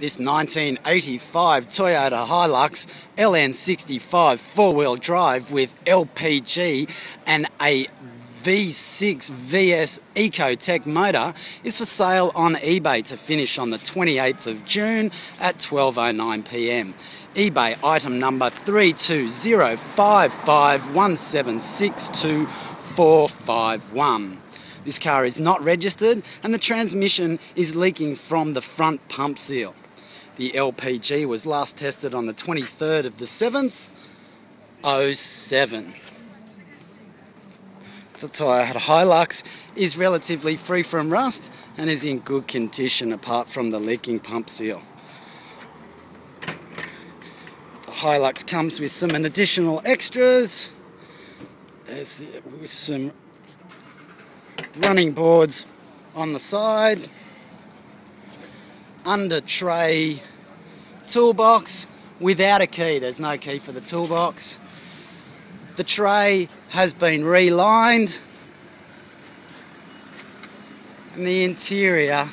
this 1985 Toyota Hilux LN65 4-wheel drive with LPG and a V6 VS Ecotec motor is for sale on eBay to finish on the 28th of June at 12:09 p.m. eBay item number 3205517624451. This car is not registered and the transmission is leaking from the front pump seal. The LPG was last tested on the 23rd of the 7th, 07. The Toyota Hilux is relatively free from rust and is in good condition apart from the leaking pump seal. The Hilux comes with some additional extras, with some running boards on the side, Undertray toolbox without a key. There's no key for the toolbox. The tray has been relined and the interior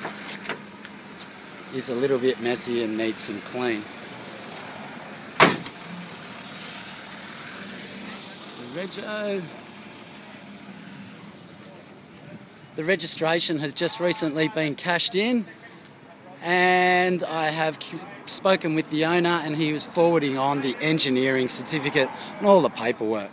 is a little bit messy and needs some clean. The registration has just recently been cashed in, and I have spoken with the owner and he was forwarding on the engineering certificate and all the paperwork.